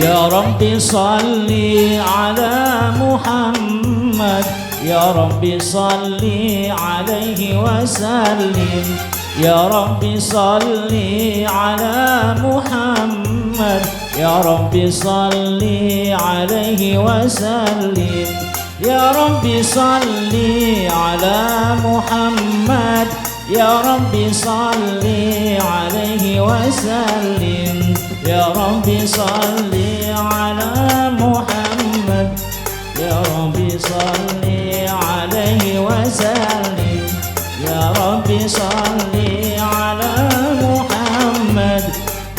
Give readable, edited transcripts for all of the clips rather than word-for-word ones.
يا رب صل على محمد يا رب صل عليه وسلم يا رب صل على محمد يا رب صل عليه وسلم يا رب صل على محمد يا رب صل عليه وسلم يا رب صل على محمد يا رب صل عليه وسلم يا رب صل على محمد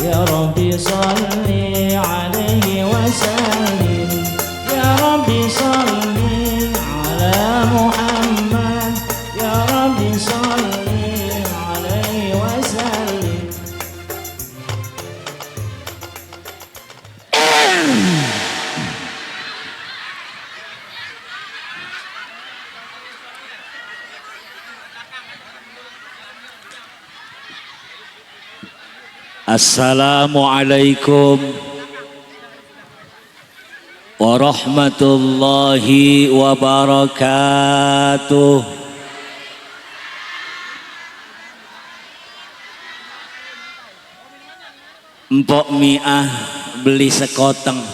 يا رب صل عليه وسلم يا رب صل على محمد يا رب صل عليه وسلم. Assalamualaikum warahmatullahi wabarakatuh. Empok mi'ah beli sekoteng,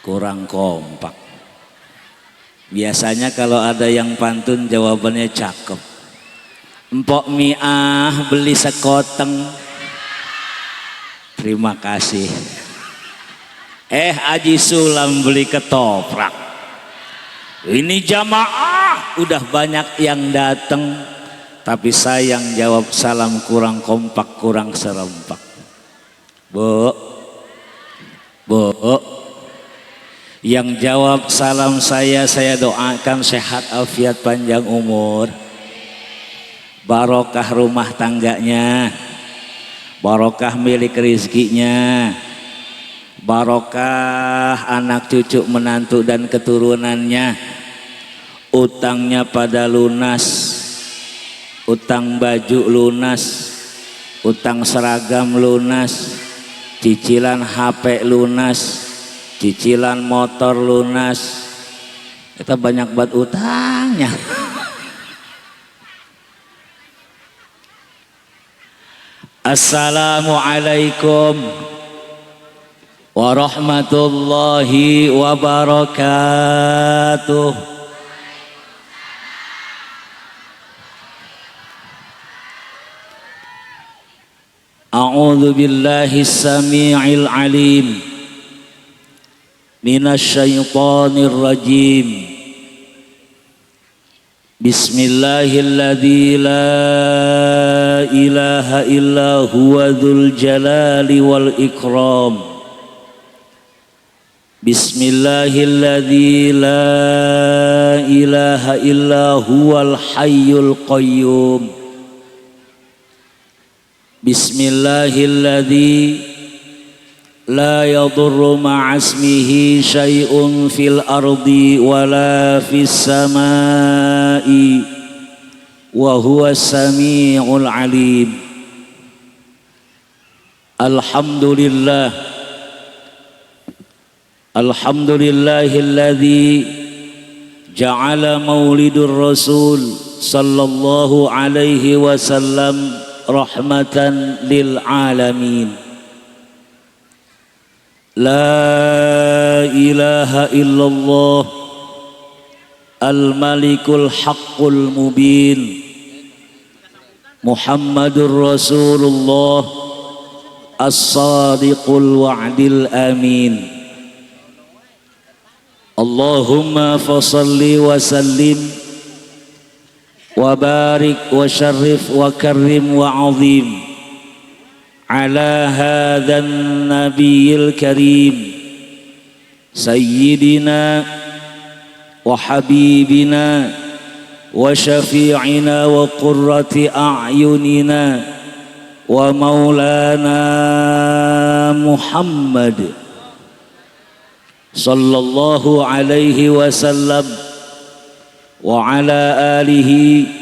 kurang kompak. Biasanya kalau ada yang pantun jawabannya cakep. Empok mi'ah beli sekoteng, terima kasih. Haji Sulam beli ketoprak. Ini jamaah udah banyak yang datang, tapi sayang jawab salam kurang kompak, kurang serempak. Bu, yang jawab salam saya doakan sehat afiat panjang umur, barokah rumah tangganya, barokah milik rezekinya, barokah anak cucu menantu dan keturunannya, utangnya pada lunas, utang baju lunas, utang seragam lunas, cicilan HP lunas, cicilan motor lunas. Kita banyak banget utangnya. Assalamualaikum warahmatullahi wabarakatuh. A'udzu billahi samii'il 'aliim minasy syaithanir rajim. Bismillahilladzi la ilaha illa huwa dzul jalali wal ikram. Bismillahilladzi la ilaha illa huwal hayyul qayyum. Bismillahilladzi la yadurru ma'asmihi syai'un fil ardi wala fis samai wa huwas sami'ul alim. Alhamdulillah, alhamdulillahilladzi ja'ala maulidur rasul sallallahu alaihi wasallam rahmatan lil alamin. La ilaha illallah al-malikul haqqul mubin Muhammadur Rasulullah as-sadiqul wa'dil amin. Allahumma fasalli wa sallim wa barik wa syarrif wa karrim wa azim ala hadzal nabiyil karim sayyidina wa habibina wa syafi'ina wa qurrati a'yunina wa maulana Muhammad sallallahu alaihi wasallam wa ala alihi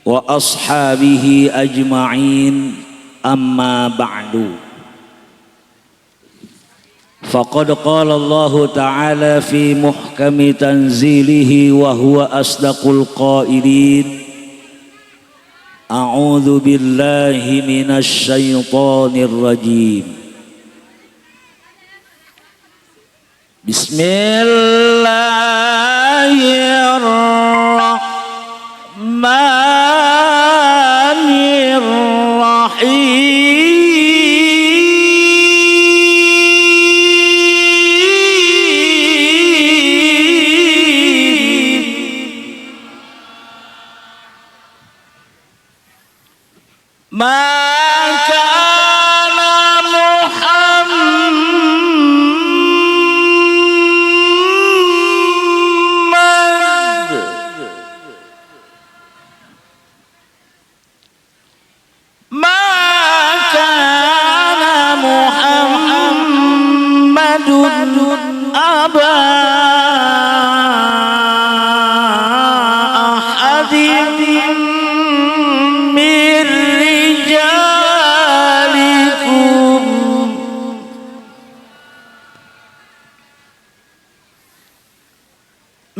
wa ashabihi ajma'in. Amma ba'du. Faqad qala Allah Ta'ala fi muhkami tanzilihi wa huwa asdaqul qailin. A'udzu billahi minasy syaithanir rajim.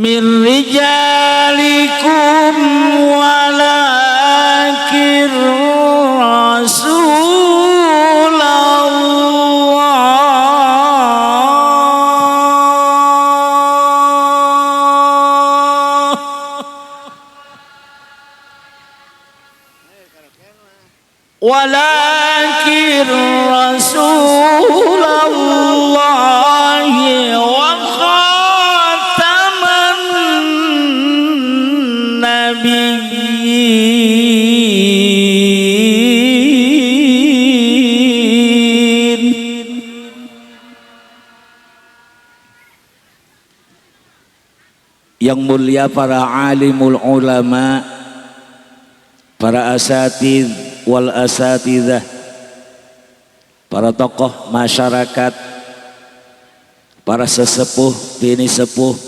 Min rijalikum walakin Rasulullah walakin Rasulullah wa yang mulia para alimul ulama, para asatidz wal asatidzah, para tokoh masyarakat, para sesepuh bini sepuh,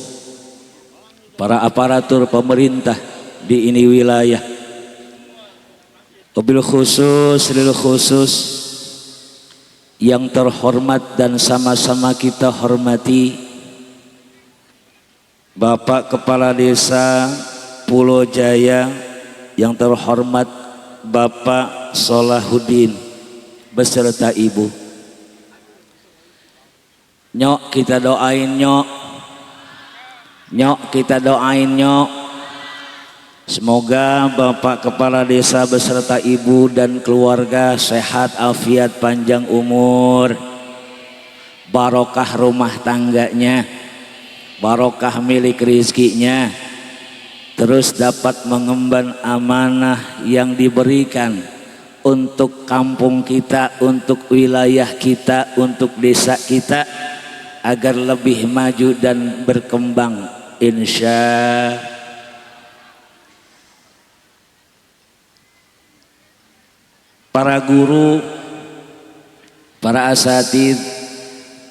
para aparatur pemerintah di ini wilayah, wabil khusus lil khusus yang terhormat dan sama-sama kita hormati Bapak Kepala Desa Pulau Jaya yang terhormat Bapak Solahuddin beserta Ibu. Nyok kita doain nyok. Nyok kita doain nyok. Semoga Bapak Kepala Desa beserta Ibu dan keluarga sehat, afiat, panjang umur, barokah rumah tangganya, barokah milik rizkinya, terus dapat mengemban amanah yang diberikan untuk kampung kita, untuk wilayah kita, untuk desa kita agar lebih maju dan berkembang insya. Para guru, para asatidz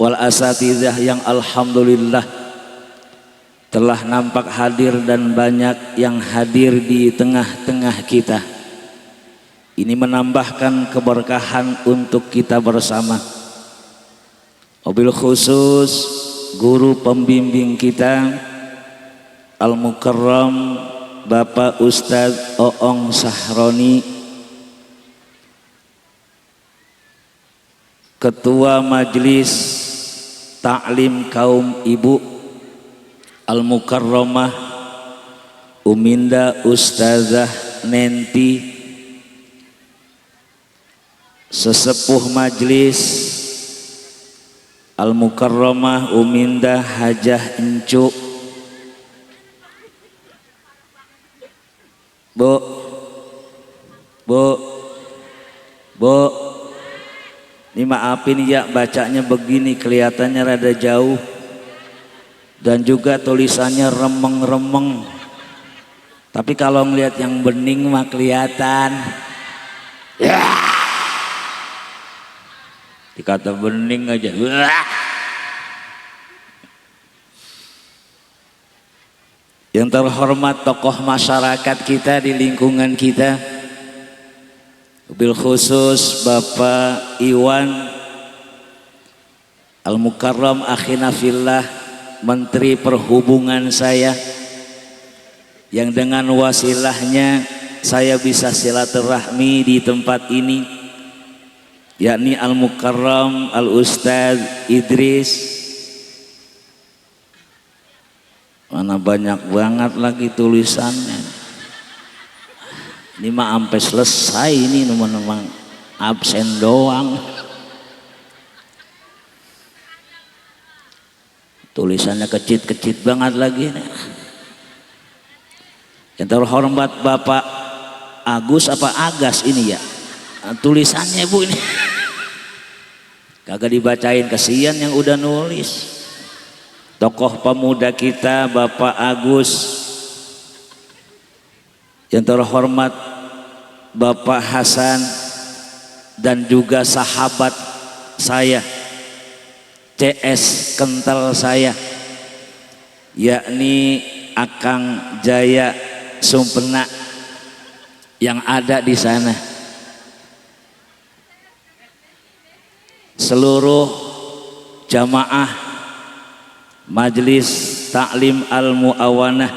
wal asatidzah yang alhamdulillah telah nampak hadir dan banyak yang hadir di tengah-tengah kita. Ini menambahkan keberkahan untuk kita bersama. Wabil khusus guru pembimbing kita Al-Mukarram Bapak Ustadz Oong Sahroni, Ketua Majelis Taklim Kaum Ibu Al-Mukarramah Uminda Ustazah Nenti, Sesepuh Majelis Al-Mukarramah Uminda Hajah Encu, Bu, ini maafin ya bacanya begini, kelihatannya rada jauh dan juga tulisannya remeng-remeng, tapi kalau melihat yang bening mah kelihatan ya. Dikata bening aja Yang terhormat tokoh masyarakat kita di lingkungan kita, bil khusus Bapak Iwan Al-Mukarram akhina fillah, Menteri Perhubungan saya, yang dengan wasilahnya saya bisa silaturahmi di tempat ini, yakni Al-Mukarram Al-Ustadz Idris. Mana banyak banget lagi tulisannya. Ini mah sampai selesai ini, teman-teman, absen doang. Tulisannya kecil-kecil banget lagi nih. Yang terhormat Bapak Agus apa Agas ini ya, tulisannya Bu ini kagak dibacain, kasihan yang udah nulis. Tokoh pemuda kita Bapak Agus. Yang terhormat Bapak Hasan dan juga sahabat saya, CS kental saya, yakni Akang Jaya Sumpena yang ada di sana. Seluruh jamaah Majelis Taklim Al-Mu'awanah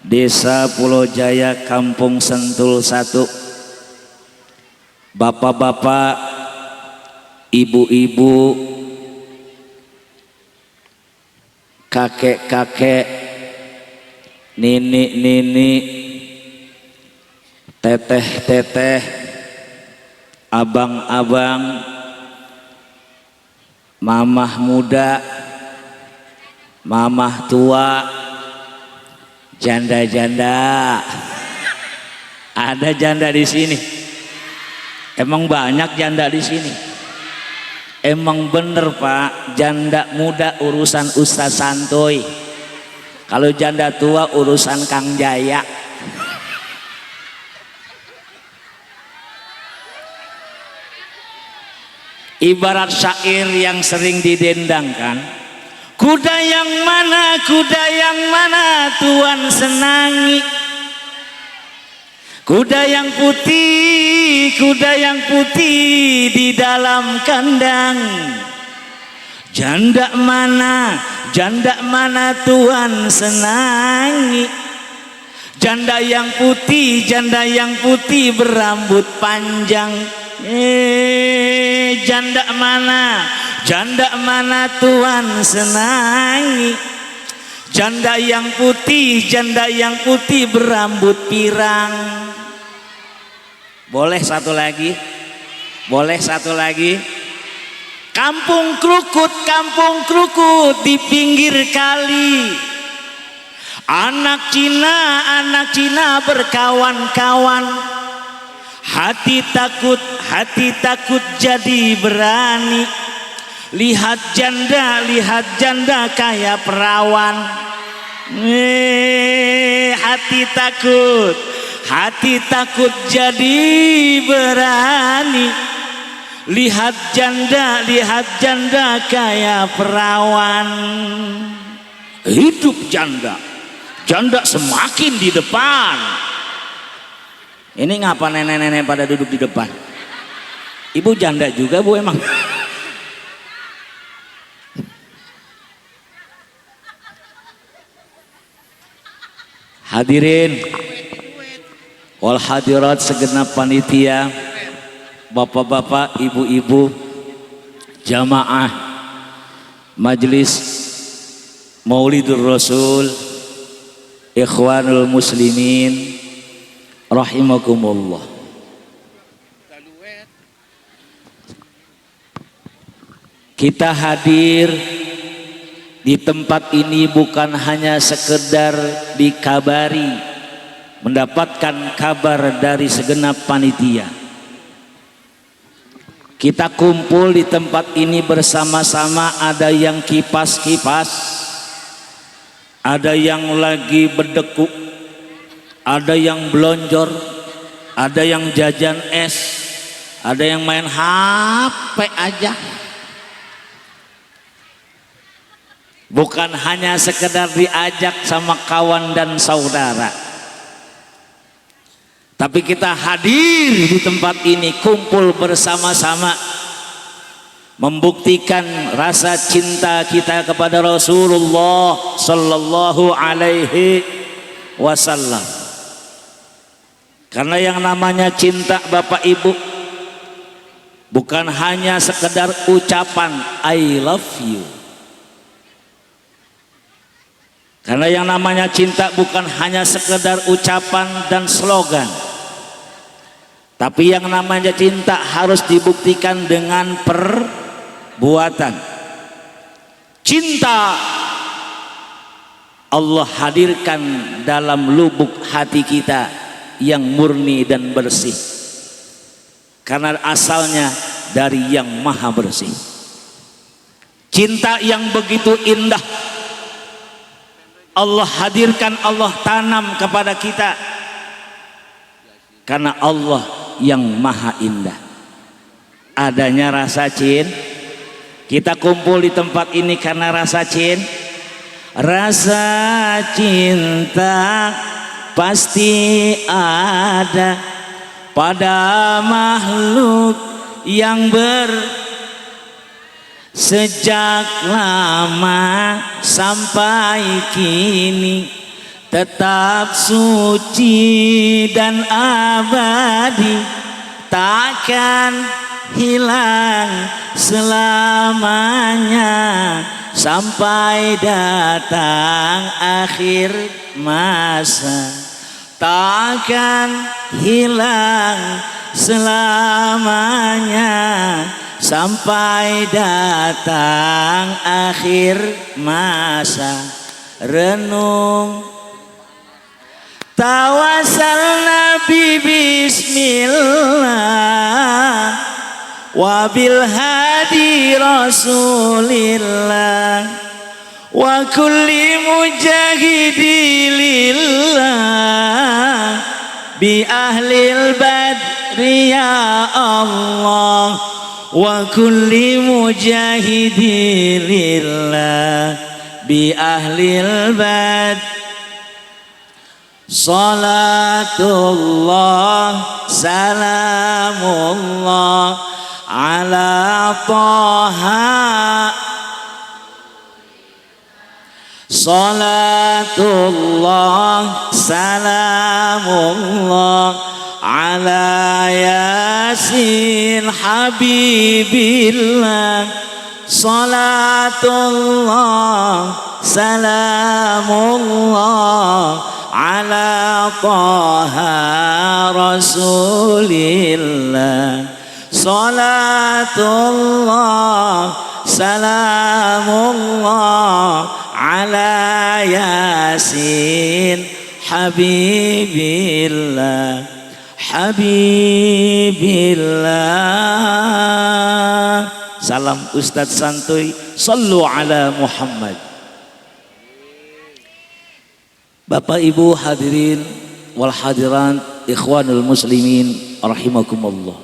Desa Pulau Jaya Kampung Sentul 1, bapak-bapak, ibu-ibu, kakek-kakek, nenek-nenek, teteh-teteh, abang-abang, mamah muda, mamah tua, janda-janda. Ada janda di sini. Emang banyak janda di sini. Emang bener Pak, janda muda urusan Ustaz Santoy. Kalau janda tua urusan Kang Jaya. Ibarat syair yang sering didendangkan, kuda yang mana Tuan senangi. Kuda yang putih di dalam kandang. Janda mana Tuan senangi. Janda yang putih berambut panjang. Janda mana Tuan senangi. Janda yang putih berambut pirang. Boleh satu lagi? Kampung krukut di pinggir kali. Anak Cina berkawan-kawan. Hati takut jadi berani. Lihat janda kayak perawan. Hati takut jadi berani. Lihat janda kayak perawan. Hidup janda semakin di depan. Ini ngapa nenek-nenek pada duduk di depan? Ibu janda juga Bu emang? Hadirin wal hadirat segenap panitia, bapak-bapak, ibu-ibu, jamaah Majelis Maulidur Rasul, ikhwanul muslimin rahimakumullah. Kita hadir di tempat ini bukan hanya sekedar dikabari, mendapatkan kabar dari segenap panitia. Kita kumpul di tempat ini bersama-sama, ada yang kipas-kipas, ada yang lagi berdeku, ada yang belonjor, ada yang jajan es, ada yang main HP aja. Bukan hanya sekedar diajak sama kawan dan saudara, tapi kita hadir di tempat ini, kumpul bersama-sama membuktikan rasa cinta kita kepada Rasulullah sallallahu alaihi wasallam. Karena yang namanya cinta Bapak Ibu bukan hanya sekedar ucapan I love you. Karena yang namanya cinta bukan hanya sekedar ucapan dan slogan. Tapi yang namanya cinta harus dibuktikan dengan perbuatan. Cinta Allah hadirkan dalam lubuk hati kita yang murni dan bersih. Karena asalnya dari yang maha bersih. Cinta yang begitu indah Allah hadirkan, Allah tanam kepada kita. Karena Allah yang maha indah. Adanya rasa cinta. Kita kumpul di tempat ini karena rasa cinta. Rasa cinta pasti ada pada makhluk yang sejak lama sampai kini tetap suci dan abadi, takkan hilang selamanya sampai datang akhir masa. Takkan hilang selamanya sampai datang akhir masa. Renung tawasal Nabi bismillah wabil hadi rasulillah wa kulli mujahidilillah bi ahlil badri ya Allah wa kulli mujahidilillah bi ahlil badri. Salatullah salamullah ala Taha. Salatullah salamullah ala Yasin Habibillah. Salatullah salamullah ala Taha Rasulillah. Salatullah salamullah ala Yasin Habibillah. Habibillah. Salam Ustadz Santuy. Sallu ala Muhammad. Bapak Ibu hadirin wal hadiran ikhwanul muslimin rahimakumullah.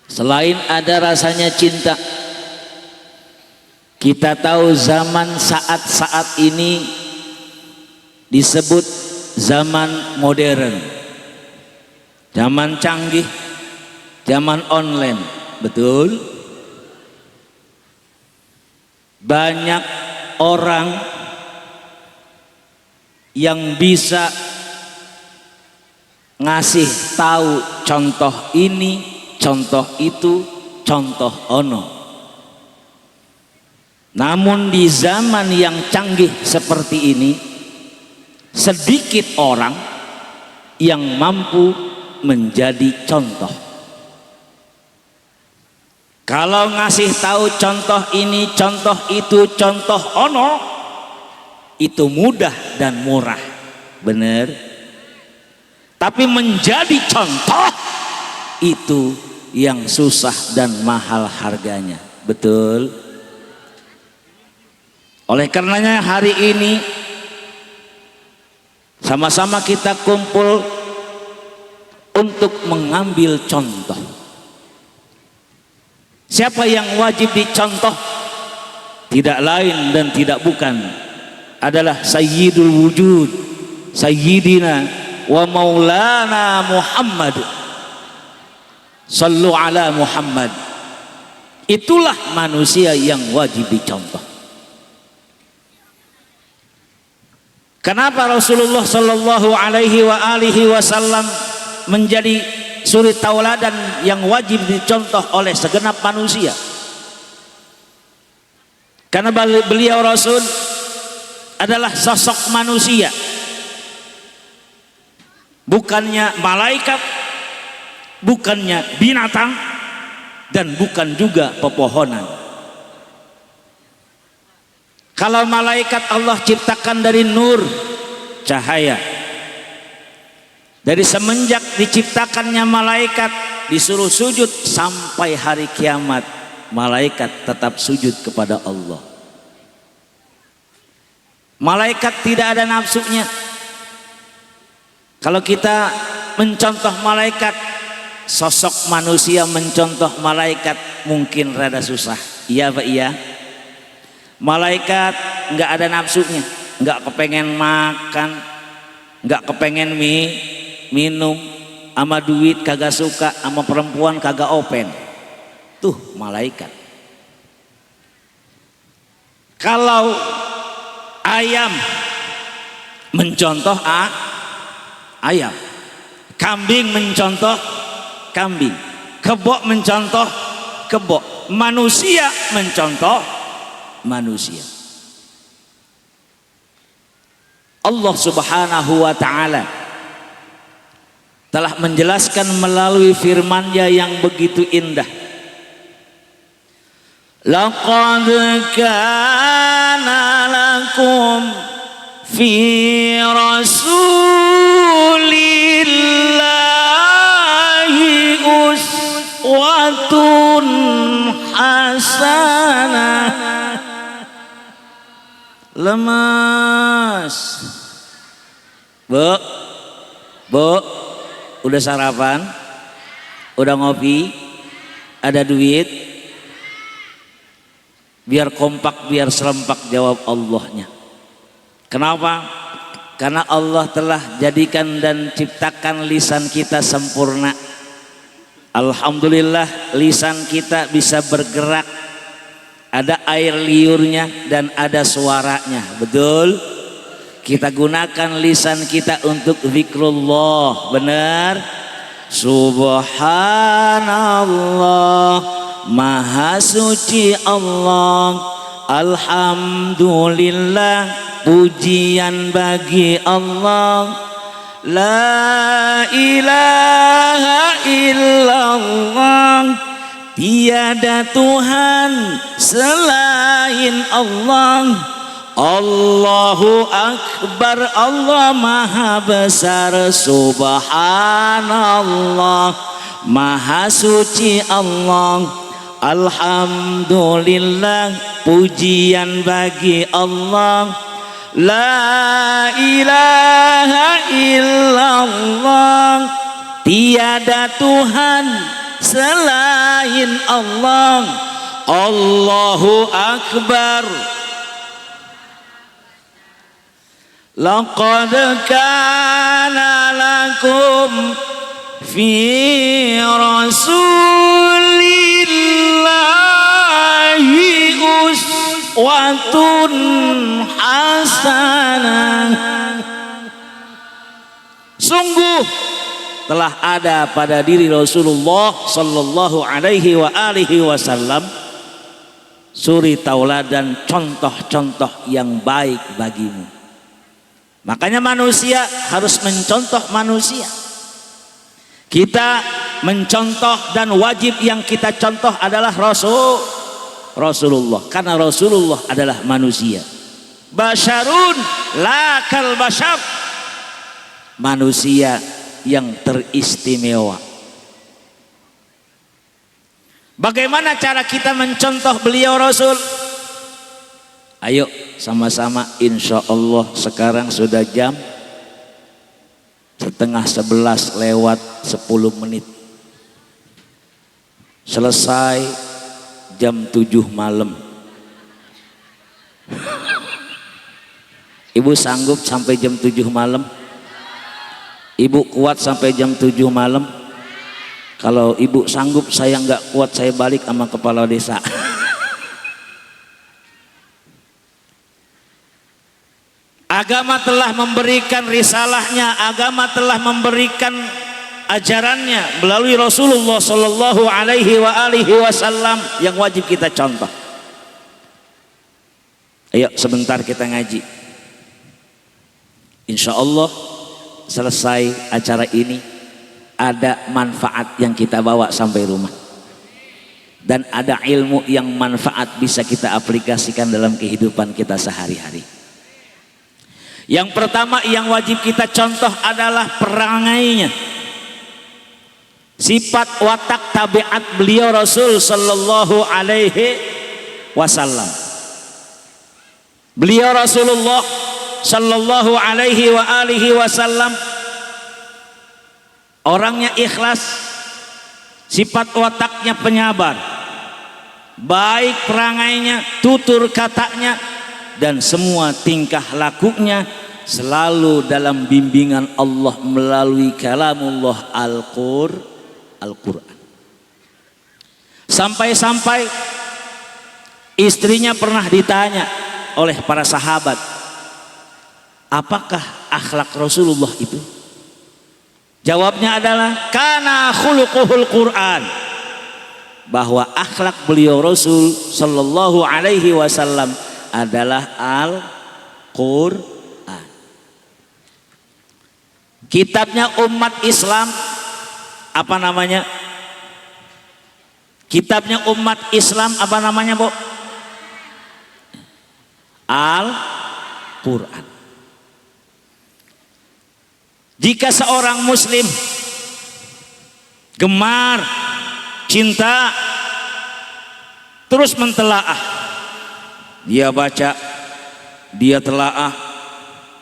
Selain ada rasanya cinta, kita tahu zaman saat ini disebut zaman modern, zaman canggih, zaman online. Betul? Banyak orang yang bisa ngasih tahu contoh ini, contoh itu, contoh ono. Namun di zaman yang canggih seperti ini, sedikit orang yang mampu menjadi contoh. Kalau ngasih tahu contoh ini, contoh itu, contoh ono, itu mudah dan murah, benar. Tapi menjadi contoh itu yang susah dan mahal harganya, betul. Oleh karenanya hari ini sama-sama kita kumpul untuk mengambil contoh. Siapa yang wajib dicontoh? Tidak lain dan tidak bukan adalah Sayyidul Wujud, Sayyidina wa Maulana Muhammad. Sallu ala Muhammad. Itulah manusia yang wajib dicontoh. Kenapa Rasulullah Shallallahu Alaihi Wasallam menjadi suri tauladan yang wajib dicontoh oleh segenap manusia? Karena beliau Rasul adalah sosok manusia, bukannya malaikat, bukannya binatang, dan bukan juga pepohonan. Kalau malaikat Allah ciptakan dari nur, cahaya. Dari semenjak diciptakannya malaikat disuruh sujud sampai hari kiamat, malaikat tetap sujud kepada Allah. Malaikat tidak ada nafsunya. Kalau kita mencontoh malaikat, sosok manusia mencontoh malaikat mungkin rada susah. Iya Pak, iya. Malaikat nggak ada nafsunya, nggak kepengen makan, nggak kepengen minum, sama duit kagak suka, sama perempuan kagak open. Tuh malaikat. Kalau ayam mencontoh ayam, kambing mencontoh kambing, kebo mencontoh kebo, manusia mencontoh manusia. Allah Subhanahu wa ta'ala telah menjelaskan melalui firman-Nya yang begitu indah. Laqad kana lakum fi rasulillahi uswatun hasanah. Lemas, Bu, udah sarapan, udah ngopi, ada duit, biar kompak, biar serempak jawab Allahnya. Kenapa? Karena Allah telah jadikan dan ciptakan lisan kita sempurna. Alhamdulillah lisan kita bisa bergerak. Ada air liurnya dan ada suaranya. Betul? Kita gunakan lisan kita untuk zikrullah. Benar? Subhanallah, Maha suci Allah. Alhamdulillah, pujian bagi Allah. La ilaha illallah, tiada Tuhan selain Allah. Allahu Akbar, Allah Maha Besar. Subhanallah, Maha Suci Allah. Alhamdulillah, pujian bagi Allah. La ilaha illallah, tiada Tuhan selain Allah. Allahu Akbar. Laqad kana lakum fi rasulillahi uswatun hasanah. Sungguh telah ada pada diri Rasulullah Sallallahu Alaihi Wasallam suri tauladan, contoh-contoh yang baik bagimu. Makanya manusia harus mencontoh manusia. Kita mencontoh dan wajib yang kita contoh adalah Rasulullah, karena Rasulullah adalah manusia. Basyarun la kal basyar, manusia yang teristimewa. Bagaimana cara kita mencontoh beliau Rasul? Ayo sama-sama, insya Allah sekarang sudah jam 10:30 lewat 10 menit. Selesai jam 7 malam. Ibu sanggup sampai jam 7 malam? Ibu kuat sampai jam 7 malam? Kalau ibu sanggup, saya nggak kuat, saya balik sama kepala desa. Agama telah memberikan risalahnya, agama telah memberikan ajarannya melalui Rasulullah Shallallahu Alaihi Wasallam yang wajib kita contoh. Ayo sebentar kita ngaji. Insya Allah selesai acara ini ada manfaat yang kita bawa sampai rumah, dan ada ilmu yang manfaat bisa kita aplikasikan dalam kehidupan kita sehari-hari. Yang pertama yang wajib kita contoh adalah perangainya, sifat watak tabiat beliau Rasul Sallallahu Alaihi Wasallam. Beliau Rasulullah Sallallahu Alaihi Wasallam orangnya ikhlas, sifat wataknya penyabar, baik perangainya, tutur katanya, dan semua tingkah lakunya selalu dalam bimbingan Allah melalui kalamullah Al-Quran. Sampai-sampai istrinya pernah ditanya oleh para sahabat, apakah akhlak Rasulullah itu? Jawabnya adalah kana khuluquhul Quran, bahwa akhlak beliau Rasul Sallallahu Alaihi Wasallam adalah Al-Quran. Kitabnya umat Islam apa namanya? Kitabnya umat Islam apa namanya, Bu? Al-Quran. Jika seorang muslim gemar, cinta, terus mentelaah, dia baca, dia telaah,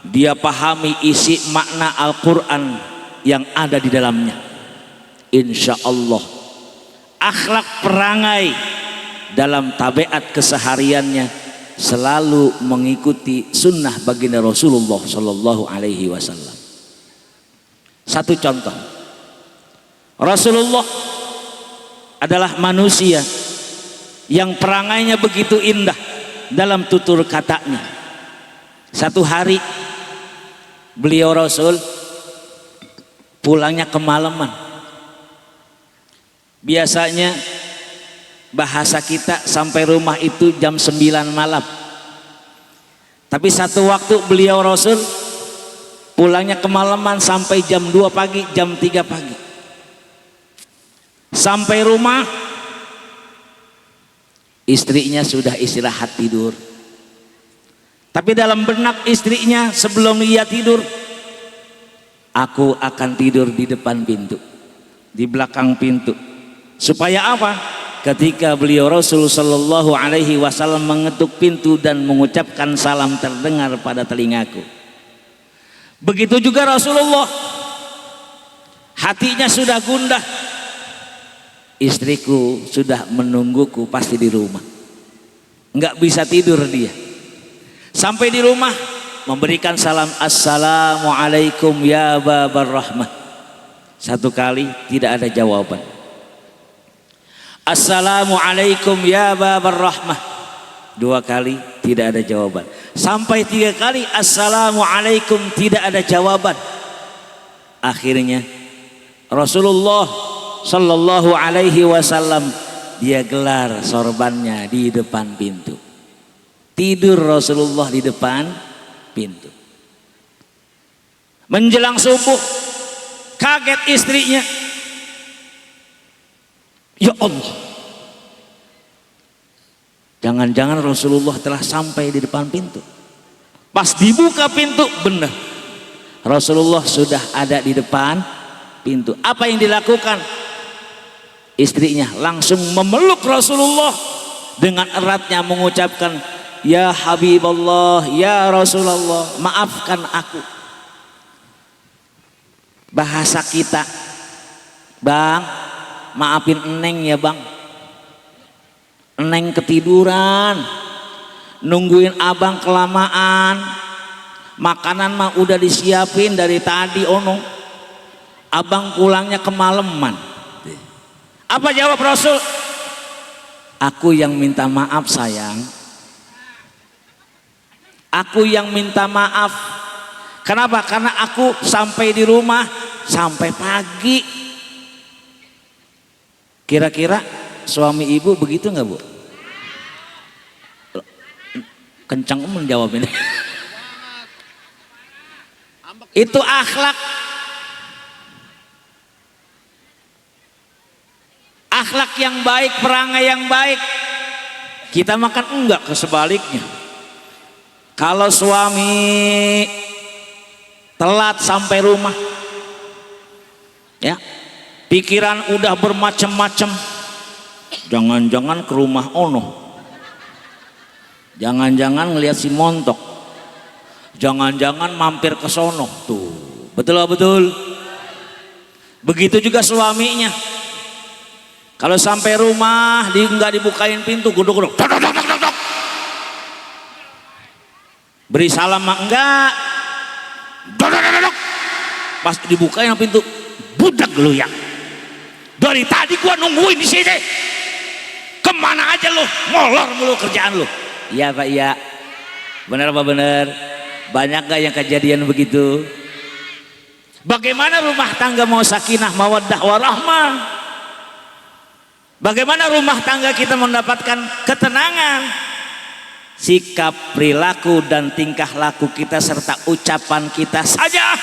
dia pahami isi makna Al-Quran yang ada di dalamnya, insya Allah akhlak perangai dalam tabiat kesehariannya selalu mengikuti sunnah baginda Rasulullah Sallallahu Alaihi Wasallam. Satu contoh, Rasulullah adalah manusia yang perangainya begitu indah dalam tutur katanya. Satu hari beliau Rasul pulangnya kemalaman. Biasanya bahasa kita sampai rumah itu jam 9 malam. Tapi satu waktu beliau Rasul pulangnya kemalaman sampai jam 2 pagi, jam 3 pagi. Sampai rumah istrinya sudah istirahat tidur. Tapi dalam benak istrinya sebelum ia tidur, aku akan tidur di depan pintu, di belakang pintu. Supaya apa? Ketika beliau Rasul Sallallahu Alaihi Wasallam mengetuk pintu dan mengucapkan salam terdengar pada telingaku. Begitu juga Rasulullah, hatinya sudah gundah, istriku sudah menungguku pasti di rumah, nggak bisa tidur dia. Sampai di rumah memberikan salam, assalamualaikum ya babar rahmah. Satu kali tidak ada jawaban. Assalamualaikum ya babar rahmah. 2 kali tidak ada jawaban. Sampai 3 kali assalamualaikum tidak ada jawaban. Akhirnya Rasulullah Sallallahu Alaihi Wasallam dia gelar sorbannya di depan pintu. Tidur Rasulullah di depan pintu. Menjelang subuh kaget istrinya, ya Allah, jangan-jangan Rasulullah telah sampai di depan pintu. Pas dibuka pintu, benar Rasulullah sudah ada di depan pintu. Apa yang dilakukan? Istrinya langsung memeluk Rasulullah dengan eratnya mengucapkan, ya Habiballah, ya Rasulullah, maafkan aku. Bahasa kita, bang, maafin Eneng ya bang, Eneng ketiduran, nungguin abang kelamaan, makanan mah udah disiapin dari tadi ono, abang pulangnya kemalaman. Apa jawab Rasul? Aku yang minta maaf sayang. Aku yang minta maaf. Kenapa? Karena aku sampai di rumah sampai pagi. Kira-kira suami ibu begitu nggak Bu? Kencang menjawab ini. Itu akhlak. Akhlak yang baik, perangai yang baik. Kita makan enggak, kesebaliknya. Kalau suami telat sampai rumah, ya, pikiran udah bermacam-macam. Jangan-jangan ke rumah ono, jangan-jangan ngelihat si montok, jangan-jangan mampir ke sono. Tuh, betul. Begitu juga suaminya. Kalau sampai rumah nggak dibukain pintu, guduk-guduk, beri salam mah enggak, pas dibukain pintu, budak lu ya. Dari tadi gua nungguin di sini. Kemana aja lu? Molor mulu kerjaan lu. Iya Pak, iya. Bener apa bener? Banyak gak yang kejadian begitu? Bagaimana rumah tangga mau sakinah, mawaddah, warahmah? Bagaimana rumah tangga kita mendapatkan ketenangan? Sikap, perilaku, dan tingkah laku kita serta ucapan kita saja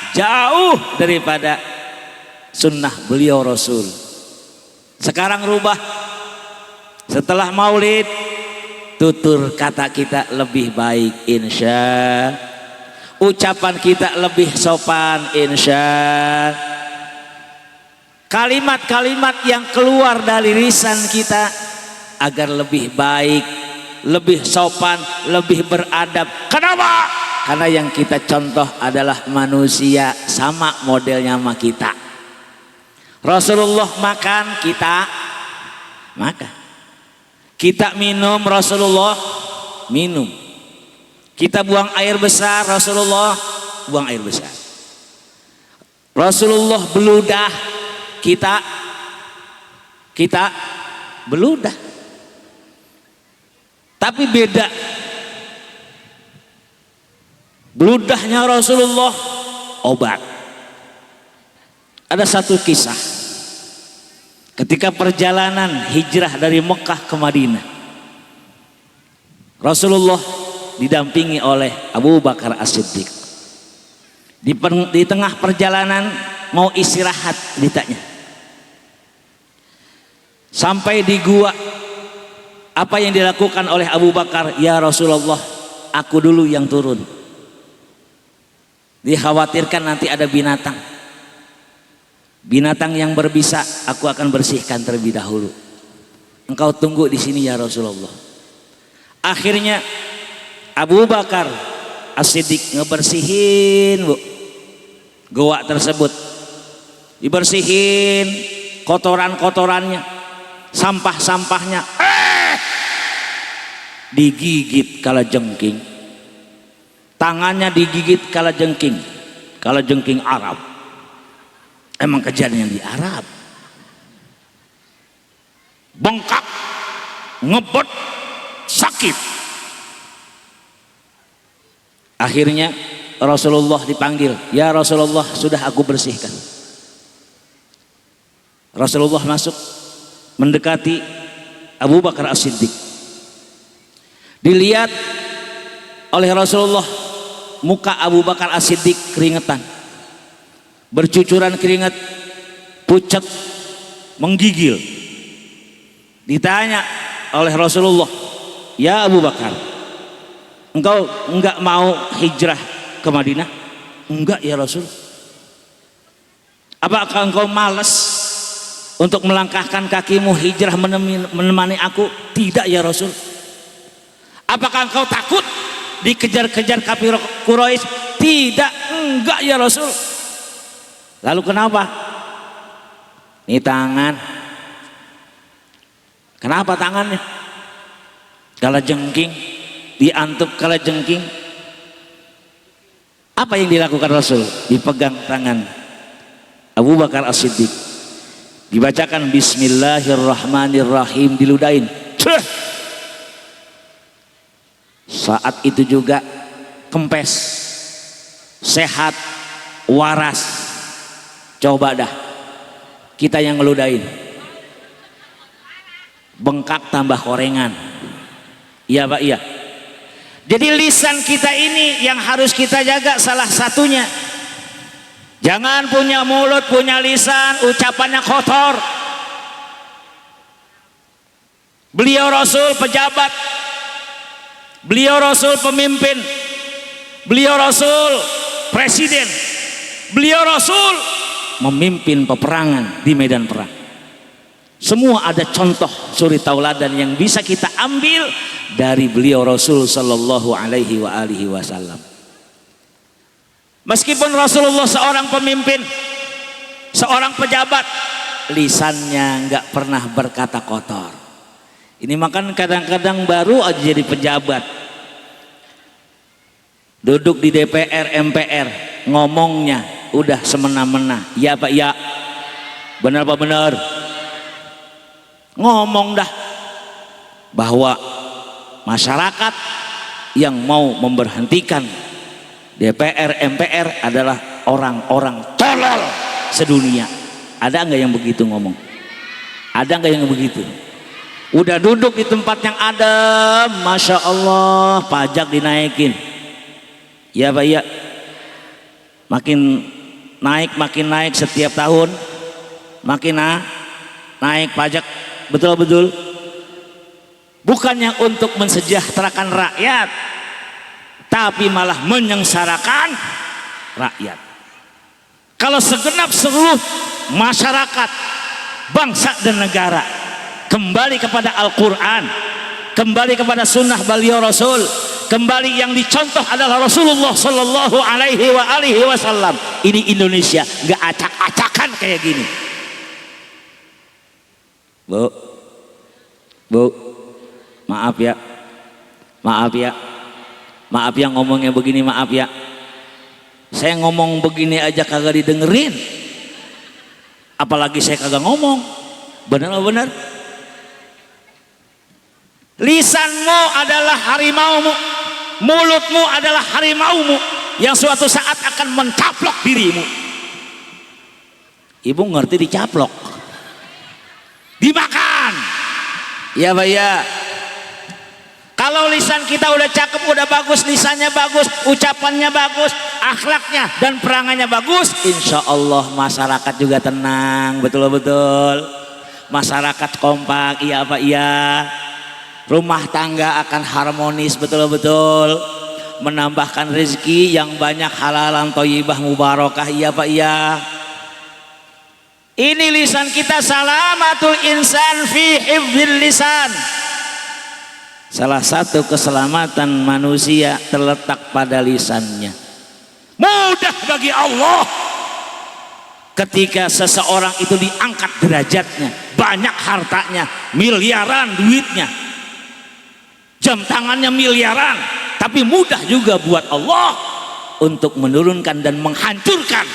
jauh daripada sunnah beliau Rasul. Sekarang rubah. Setelah maulid, tutur kata kita lebih baik insya. Ucapan kita lebih sopan insya. Kalimat-kalimat yang keluar dari lisan kita agar lebih baik, lebih sopan, lebih beradab. Kenapa? Karena yang kita contoh adalah manusia sama modelnya sama kita. Rasulullah makan, kita makan. Kita minum, Rasulullah minum. Kita buang air besar, Rasulullah buang air besar. Rasulullah beludah, kita beludah. Tapi beda. Beludahnya Rasulullah obat. Ada satu kisah ketika perjalanan hijrah dari Mekah ke Madinah. Rasulullah didampingi oleh Abu Bakar As-Siddiq. Di tengah perjalanan mau istirahat ditanya. Sampai di gua, apa yang dilakukan oleh Abu Bakar? Ya Rasulullah, aku dulu yang turun. Dikhawatirkan nanti ada binatang. Binatang yang berbisa aku akan bersihkan terlebih dahulu. Engkau tunggu di sini ya Rasulullah. Akhirnya Abu Bakar As-Siddiq ngebersihin gua tersebut. Dibersihin kotoran-kotorannya, sampah-sampahnya. Digigit kalajengking. Tangannya digigit kalajengking Arab. Emang kejadian di Arab. Bengkak, ngebet, sakit. Akhirnya Rasulullah dipanggil. Ya Rasulullah, sudah aku bersihkan. Rasulullah masuk mendekati Abu Bakar As-Siddiq. Dilihat oleh Rasulullah, muka Abu Bakar As-Siddiq keringetan, bercucuran keringat, pucat, menggigil. Ditanya oleh Rasulullah, ya Abu Bakar, engkau enggak mau hijrah ke Madinah? Enggak ya Rasul. Apakah engkau malas untuk melangkahkan kakimu hijrah menemani aku? Tidak ya Rasul. Apakah engkau takut dikejar-kejar kafir Quraisy? Tidak, enggak ya Rasul. Lalu kenapa? Ini tangan. Kenapa tangannya? Kalajengking, diantup kalajengking. Apa yang dilakukan Rasul? Dipegang tangan Abu Bakar As-Siddiq, Dibacakan Bismillahirrahmanirrahim, diludahin. Saat itu juga kempes, sehat, waras. Coba dah kita yang ngeludahin, bengkak tambah korengan. Iya Pak, iya. Jadi lisan kita ini yang harus kita jaga salah satunya. Jangan punya mulut, punya lisan, ucapannya kotor. Beliau Rasul pejabat, beliau Rasul pemimpin, beliau Rasul presiden, beliau Rasul memimpin peperangan di medan perang. Semua ada contoh suri tauladan yang bisa kita ambil dari beliau Rasul sallallahu alaihi wasallam. Meskipun Rasulullah seorang pemimpin, seorang pejabat, lisannya nggak pernah berkata kotor. Ini makan kadang-kadang baru aja jadi pejabat, duduk di DPR MPR, ngomongnya udah semena-mena. Ya Pak, ya. Benar Pak, benar. Ngomong dah bahwa masyarakat yang mau memberhentikan DPR MPR adalah orang-orang tolol sedunia. Ada nggak yang begitu ngomong? Ada nggak yang begitu? Udah duduk di tempat yang adem, Masya Allah, pajak dinaikin. Ya Pak, ya. Makin naik setiap tahun, makin naik pajak. Betul-betul. Bukannya untuk mensejahterakan rakyat, tapi malah menyengsarakan rakyat. Kalau segenap seluruh masyarakat, bangsa dan negara kembali kepada Al-Quran, kembali kepada sunnah beliau Rasul, kembali yang dicontoh adalah Rasulullah Sallallahu Alaihi Wasallam, ini Indonesia nggak acak-acakan kayak gini. Bu, maaf ya, ngomongnya begini, maaf ya. Saya ngomong begini aja kagak didengerin, apalagi saya kagak ngomong. Benar. Lisanmu adalah harimaumu, mulutmu adalah harimaumu yang suatu saat akan mencaplok dirimu. Ibu ngerti dicaplok? Dimakan. Ya Pak, ya. Kalau lisan kita udah cakep, udah bagus, lisannya bagus, ucapannya bagus, akhlaknya dan perangannya bagus, insya Allah masyarakat juga tenang. Betul-betul. Masyarakat kompak. Iya Pak, iya. Rumah tangga akan harmonis. Betul-betul. Menambahkan rezeki yang banyak, halalan thayyibah mubarakah. Iya Pak, iya. Ini lisan kita, salamatul insan fi hifdzil lisan. Salah satu keselamatan manusia terletak pada lisannya. Mudah bagi Allah ketika seseorang itu diangkat derajatnya, banyak hartanya, miliaran duitnya, jam tangannya miliaran, tapi mudah juga buat Allah untuk menurunkan dan menghancurkan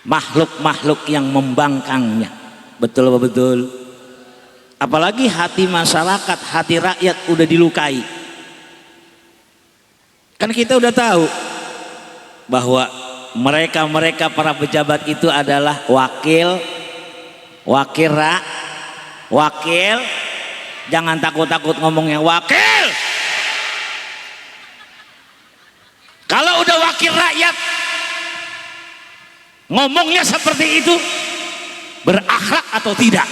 makhluk-makhluk yang membangkangnya. Betul. Apalagi hati masyarakat, hati rakyat udah dilukai. Kan kita udah tahu bahwa mereka para pejabat itu adalah wakil. Jangan takut-takut ngomongnya wakil. Kalau udah wakil rakyat, ngomongnya seperti itu, berakhlak atau tidak?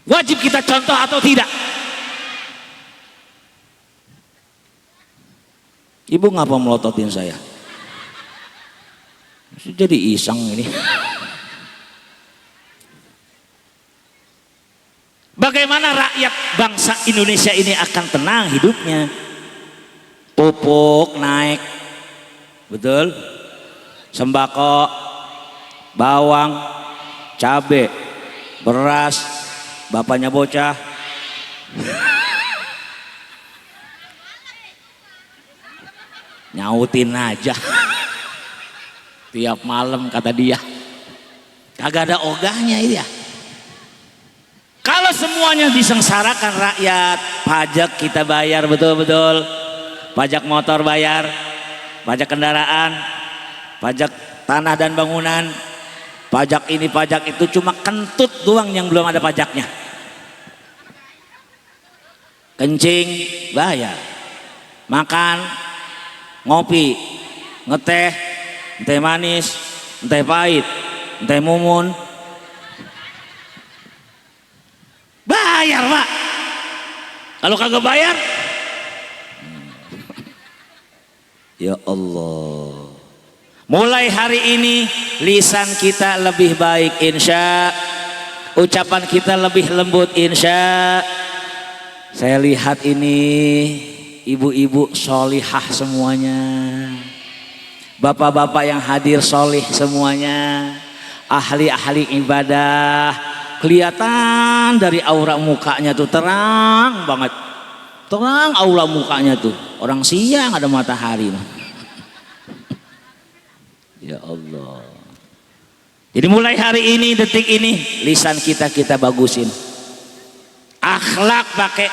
Wajib kita contoh atau tidak? Ibu ngapa melototin saya? Jadi iseng ini. Bagaimana rakyat bangsa Indonesia ini akan tenang hidupnya? Pupuk naik, betul? Sembako, bawang, cabai, beras, bapaknya bocah. Nyautin aja. Tiap malam kata dia. Kagak ada ogahnya ya. Kalau semuanya disengsarakan rakyat, pajak kita bayar betul-betul, pajak motor bayar, pajak kendaraan, pajak tanah dan bangunan, pajak ini pajak itu, cuma kentut doang yang belum ada pajaknya. Kencing bayar, makan, ngopi, ngeteh, teh manis, teh pahit, teh mumun, bayar Pak. Kalau kagak bayar, ya Allah. Mulai hari ini lisan kita lebih baik insya, ucapan kita lebih lembut insya. Saya lihat ini ibu-ibu solihah semuanya, bapak-bapak yang hadir solih semuanya, ahli-ahli ibadah. Kelihatan dari aura mukanya tuh terang banget, terang aura mukanya tuh, orang siang ada matahari. Ya Allah. Jadi mulai hari ini, detik ini, lisan kita bagusin. Akhlak pakai.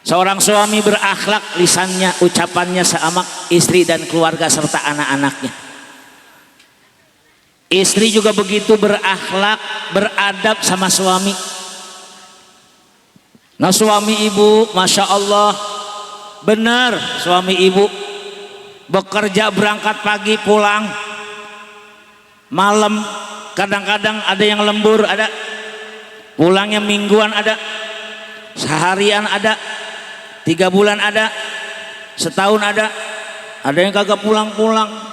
Seorang suami berakhlak, lisannya, ucapannya sama istri dan keluarga serta anak-anaknya. Istri juga begitu, berakhlak, beradab sama suami. Nah suami ibu, Masya Allah, benar suami ibu bekerja, berangkat pagi pulang malam, kadang-kadang ada yang lembur, ada pulangnya mingguan, ada seharian, ada 3 bulan, ada setahun, ada yang kagak pulang-pulang.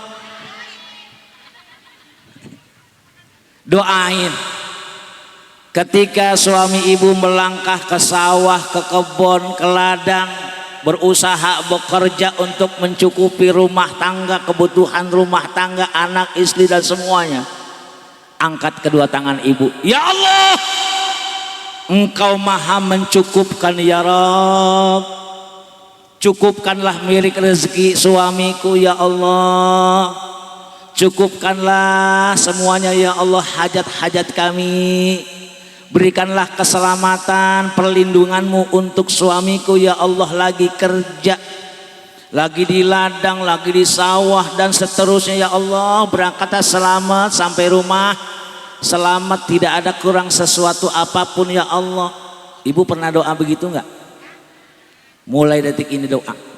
Doain ketika suami ibu melangkah ke sawah, ke kebun, ke ladang, berusaha bekerja untuk mencukupi rumah tangga, kebutuhan rumah tangga, anak, istri dan semuanya. Angkat kedua tangan ibu, ya Allah, Engkau maha mencukupkan ya Rabb. Cukupkanlah milik rezeki suamiku ya Allah. Cukupkanlah semuanya ya Allah, hajat-hajat kami. Berikanlah keselamatan, perlindunganmu untuk suamiku ya Allah, lagi kerja, lagi di ladang, lagi di sawah dan seterusnya ya Allah. Berangkatlah selamat sampai rumah, selamat, tidak ada kurang sesuatu apapun ya Allah. Ibu pernah doa begitu enggak? Mulai detik ini doa.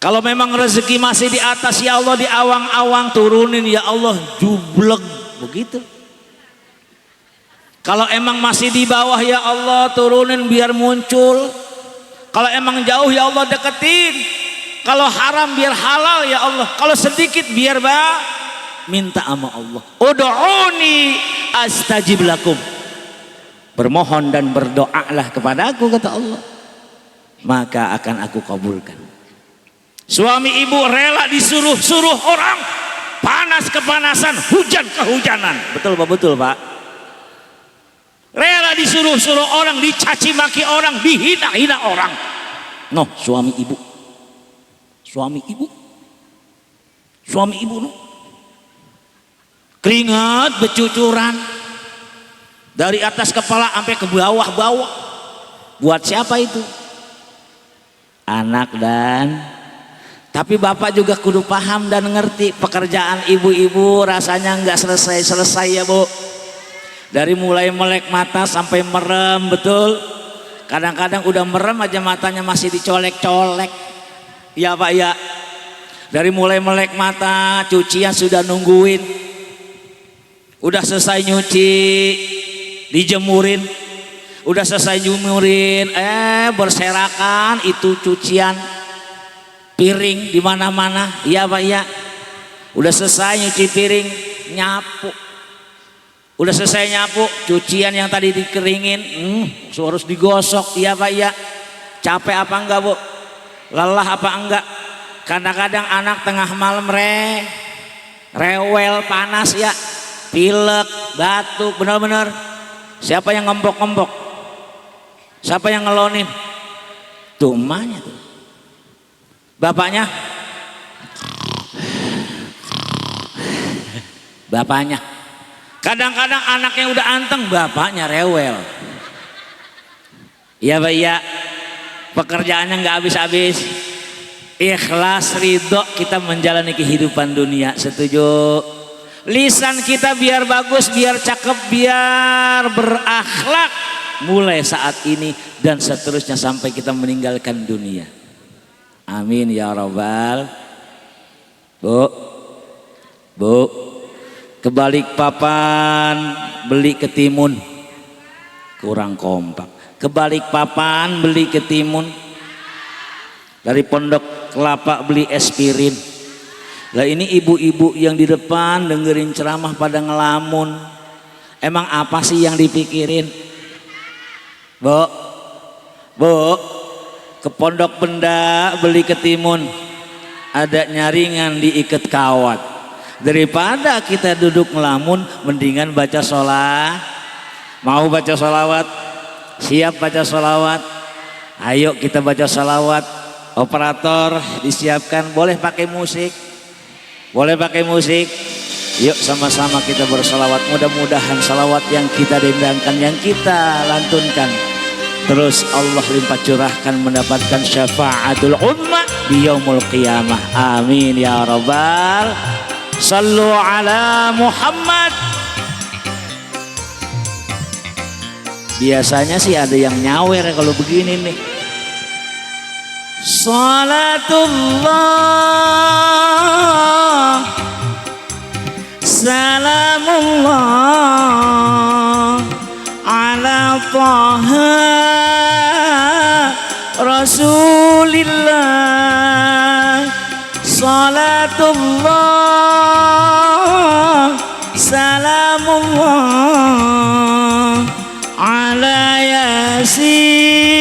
Kalau memang rezeki masih di atas ya Allah, di awang-awang turunin ya Allah, jublek begitu. Kalau emang masih di bawah ya Allah, turunin biar muncul. Kalau emang jauh ya Allah, deketin. Kalau haram biar halal ya Allah. Kalau sedikit biar minta sama Allah. Ud'uni astajib lakum. Bermohon dan berdoalah kepada aku, kata Allah, maka akan aku kabulkan. Suami ibu rela disuruh-suruh orang, panas kepanasan, hujan kehujanan. Betul Pak? Betul Pak? Rela disuruh-suruh orang, dicaci maki orang, dihina-hina orang. No, suami ibu no, keringat bercucuran dari atas kepala sampai ke bawah-bawah. Buat siapa itu? Anak dan tapi bapak juga kudu paham dan ngerti pekerjaan ibu-ibu rasanya nggak selesai-selesai ya Bu. Dari mulai melek mata sampai merem, betul. Kadang-kadang udah merem aja matanya masih dicolek-colek. Ya Pak ya. Dari mulai melek mata, cucian sudah nungguin. Udah selesai nyuci, dijemurin. Udah selesai jemurin, berserakan itu cucian, piring di mana-mana. Iya Pak ya. Udah selesai nyuci piring, nyapu. Udah selesai nyapu, cucian yang tadi dikeringin, harus digosok. Iya Pak ya. Capek apa enggak Bu? Lelah apa enggak? Kadang-kadang anak tengah malam rewel, panas ya, pilek, batuk, benar-benar. Siapa yang ngembok-ngembok? Siapa yang ngelonin? Tuh emaknya tuh. Bapaknya bapaknya. Kadang-kadang anaknya udah anteng, bapaknya rewel. Iya Pak, iya. Pekerjaannya nggak habis-habis. Ikhlas ridho kita menjalani kehidupan dunia. Setuju? Lisan kita biar bagus, biar cakep, biar berakhlak mulai saat ini dan seterusnya sampai kita meninggalkan dunia. Amin ya rabbal. Bu, ke Balikpapan beli ketimun, kurang kompak. Ke Balikpapan beli ketimun, dari Pondok Kelapa beli aspirin. Lah ini ibu-ibu yang di depan dengerin ceramah pada ngelamun. Emang apa sih yang dipikirin? Bu, ke Pondok Benda beli ketimun, ada nyaringan diikat kawat. Daripada kita duduk ngelamun, mendingan baca sholat. Mau baca sholawat? Siap baca sholawat? Ayo kita baca sholawat. Operator disiapkan, boleh pakai musik? Boleh pakai musik? Yuk sama-sama kita bersalawat. Mudah-mudahan salawat yang kita dendangkan, yang kita lantunkan, terus Allah limpah curahkan mendapatkan syafaatul umma di yaumul qiyamah. Amin ya rabbal. Sallu ala Muhammad. Biasanya sih ada yang nyawer kalau begini nih. Salatullah salamullah ala Taha Rasulillah. Salatullah salamullah ala Yasin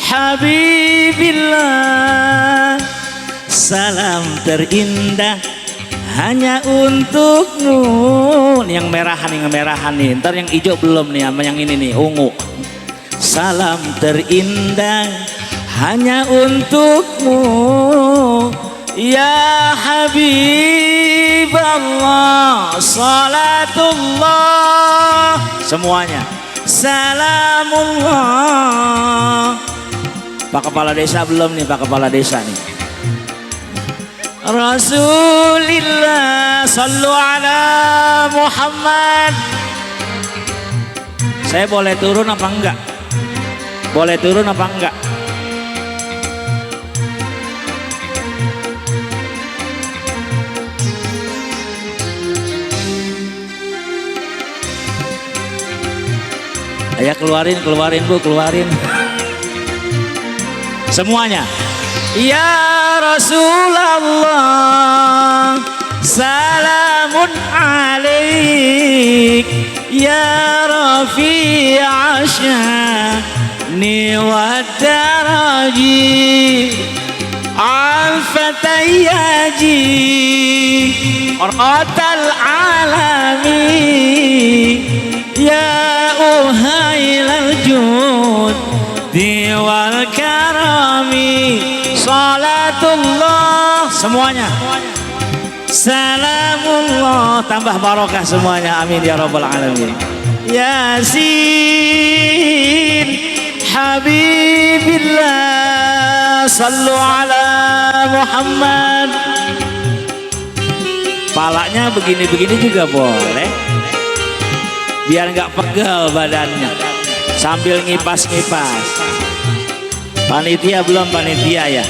Habibillah. Salam terindah hanya untuk Nun. Yang merahan nih, ntar yang hijau belum nih, sama yang ini nih ungu. Salam terindah hanya untukmu ya Habiballah. Salatullah semuanya. Salamullah. Pak Kepala Desa belum nih, Pak Kepala Desa nih. Rasulillah. Sallu ala Muhammad. Saya boleh turun apa enggak? Boleh turun apa enggak? Ayo keluarin Bu, keluarin. Semuanya. Ya Rasulullah, salamun alaik ya Rafi'a sya'ni wa daraji al-fatayyaji ratal alami ya uhailal jud wal karami. Salatullah semuanya. Salamullah tambah barokah semuanya. Amin ya rabbal alamin. Yasin Habibillah. Sallu ala Muhammad. Palanya begini-begini juga boleh, biar nggak pegel badannya sambil ngipas-ngipas. Panitia belum, panitia ya.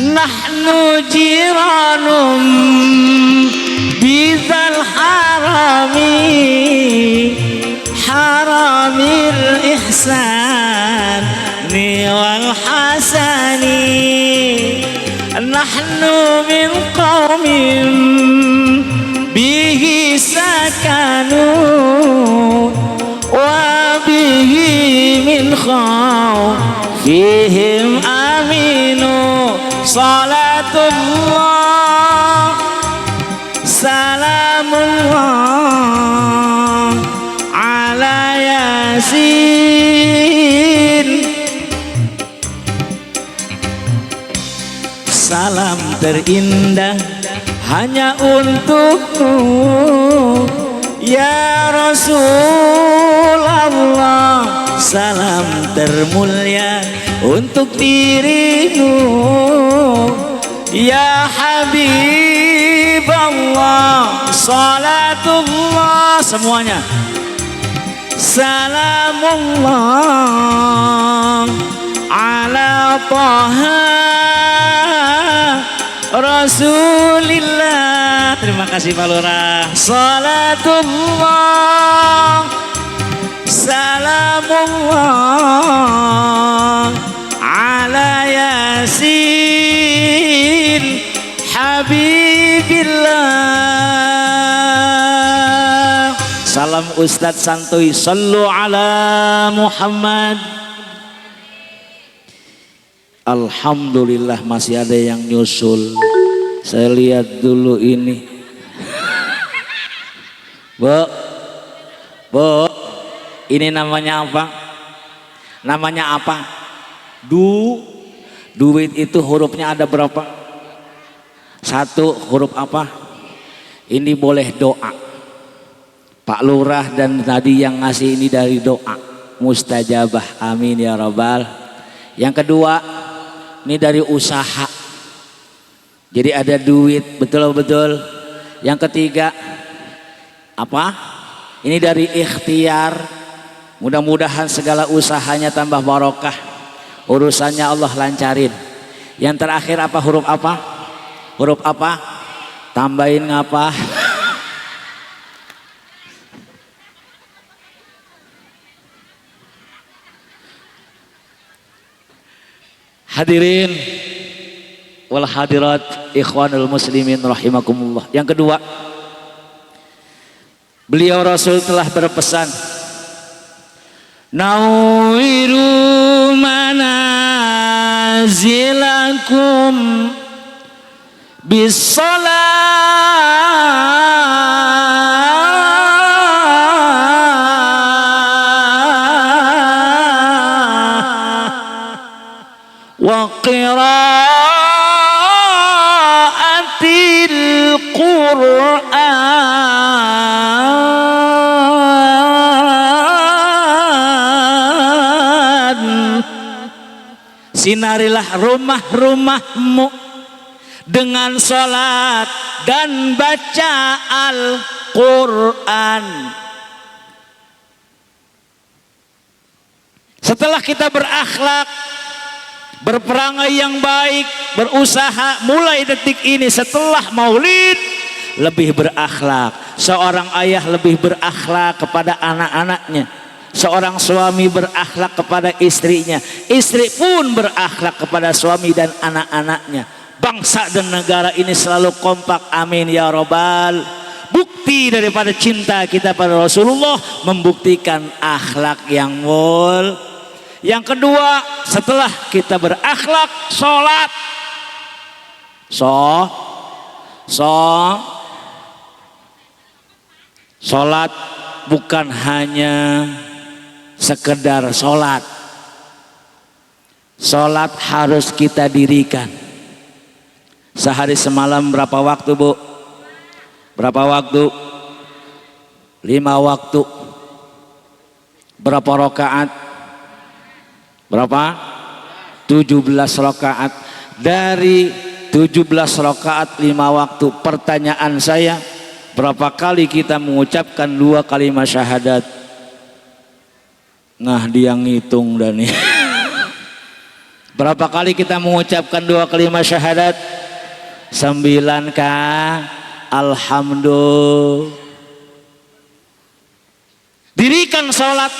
Nahnu jiranum bizal harami haramil ihsan wal hasani. Nahnu min qawmin bihi sakanu wa bihi min khawfihim aminu. Salatullah salamullah ala Yasin terindah hanya untukmu ya Rasulullah. Salam termulia untuk dirimu ya Habiballah. Salatullah semuanya. Salamullah ala Taha Rasulillah. Terima kasih Pak Lurah. Salatullah salamullah ala Yasin Habibillah. Salam Ustadz Santuy. Sallu ala Muhammad. Alhamdulillah masih ada yang nyusul. Saya lihat dulu ini. Bu, ini namanya apa? Namanya apa? Duit itu hurufnya ada berapa? Satu huruf apa? Ini boleh doa. Pak Lurah dan tadi yang ngasih ini dari doa. Mustajabah, amin ya rabbal. Yang kedua, ini dari usaha. Jadi ada duit, betul-betul. Yang ketiga, apa? Ini dari ikhtiar. Mudah-mudahan segala usahanya tambah barokah. Urusannya Allah lancarin. Yang terakhir apa? Huruf apa? Huruf apa? Tambahin ngapa? Hadirin wal hadirat ikhwanul muslimin rahimakumullah. Yang kedua, beliau Rasul telah berpesan, Nawiru manazilakum wa qiraatil Qur'an. Sinarilah rumah-rumahmu dengan sholat dan baca Al-Quran. Setelah kita berakhlak, berperangai yang baik, berusaha mulai detik ini setelah maulid lebih berakhlak. Seorang ayah lebih berakhlak kepada anak-anaknya, seorang suami berakhlak kepada istrinya, istri pun berakhlak kepada suami dan anak-anaknya. Bangsa dan negara ini selalu kompak, amin ya robbal. Bukti daripada cinta kita pada Rasulullah membuktikan akhlak yang mulia. Yang kedua, setelah kita berakhlak, sholat. Sholat bukan hanya sekedar sholat. Sholat harus kita dirikan. Sehari semalam berapa waktu, Bu? Berapa waktu? 5 waktu. Berapa rakaat? Berapa? 17 rakaat. Dari 17 rakaat 5 waktu. Pertanyaan saya, berapa kali kita mengucapkan 2 kalimat syahadat? Nah, dia ngitung dan nih. Berapa kali kita mengucapkan 2 kalimat syahadat? 9 kah? Alhamdulillah. Dirikan sholat.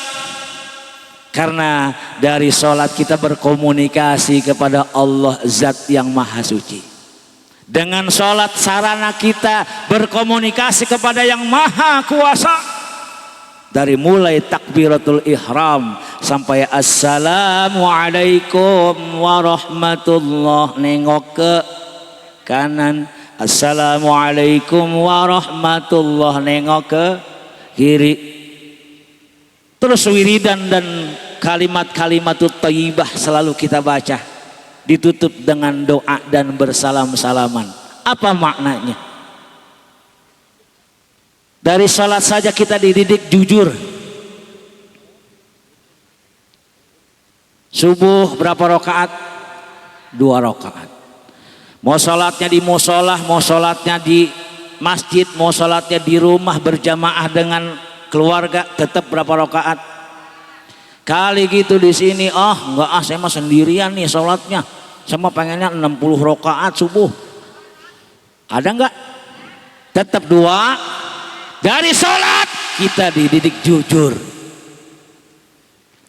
Karena dari sholat kita berkomunikasi kepada Allah Zat yang Maha Suci. Dengan sholat sarana kita berkomunikasi kepada yang Maha Kuasa. Dari mulai takbiratul ihram sampai assalamualaikum warahmatullah, nengok ke kanan, assalamualaikum warahmatullah, nengok ke kiri. Terus wiridan dan kalimat-kalimat thayyibah selalu kita baca. ditutup dengan doa dan bersalam-salaman. Apa maknanya? Dari sholat saja kita dididik jujur. Subuh berapa rakaat? 2 rakaat. Mau sholatnya di musolah, mau sholatnya di masjid, mau sholatnya di rumah berjamaah dengan keluarga, tetap berapa rakaat? Kali gitu di sini, enggak saya mah sendirian nih sholatnya, saya mah pengennya 60 rakaat subuh. Ada enggak? Tetap 2. Dari sholat kita dididik jujur.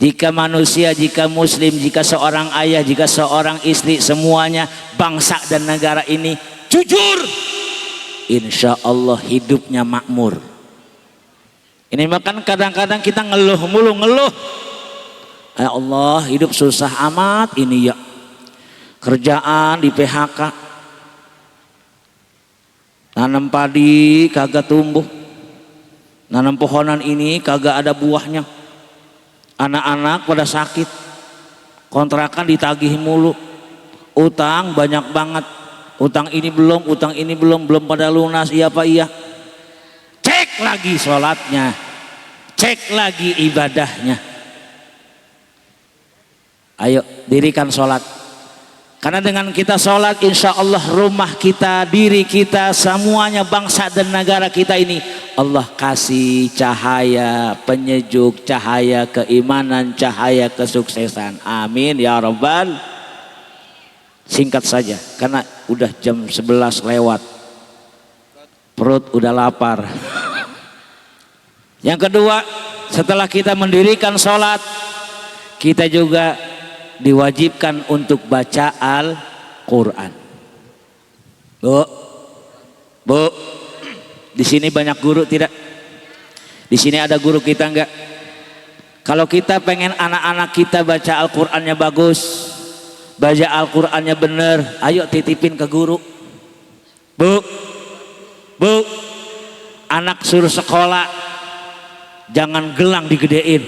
Jika manusia, jika muslim, jika seorang ayah, jika seorang istri, semuanya bangsa dan negara ini jujur, insya Allah hidupnya makmur. Ini makan kadang-kadang kita ngeluh mulu, ngeluh. Ya Allah, hidup susah amat ini ya. Kerjaan di PHK, nanam padi kagak tumbuh, nanam pohonan ini kagak ada buahnya. Anak-anak pada sakit, kontrakan ditagih mulu, utang banyak banget, utang ini belum pada lunas. Iya Pak, iya. Cek lagi sholatnya, cek lagi ibadahnya. Ayo dirikan sholat, karena dengan kita sholat insya Allah rumah kita, diri kita, semuanya bangsa dan negara kita ini Allah kasih cahaya penyejuk, cahaya keimanan, cahaya kesuksesan. Amin ya Rabbal. Singkat saja karena udah jam 11 lewat, perut udah lapar. Yang kedua, setelah kita mendirikan sholat, kita juga diwajibkan untuk baca Al-Quran. Bu, di sini banyak guru tidak? Di sini ada guru kita enggak? Kalau kita pengen anak-anak kita baca Al-Qur'annya bagus, baca Al-Qur'annya bener, ayo titipin ke guru. Bu, anak suruh sekolah, jangan gelang digedein.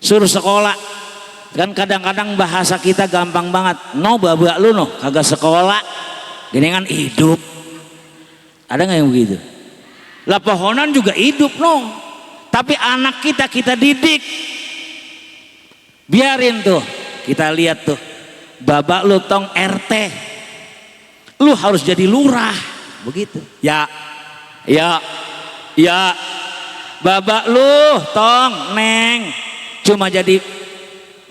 Suruh sekolah. Kan kadang-kadang bahasa kita gampang banget. No babak lu no, kagak sekolah. Geningan hidup. Ada nggak yang begitu? Lah pohonan juga hidup no. Tapi anak kita didik. Biarin tuh, kita lihat tuh. Babak lu tong RT, lu harus jadi lurah, begitu. Ya. Babak lu tong neng, cuma jadi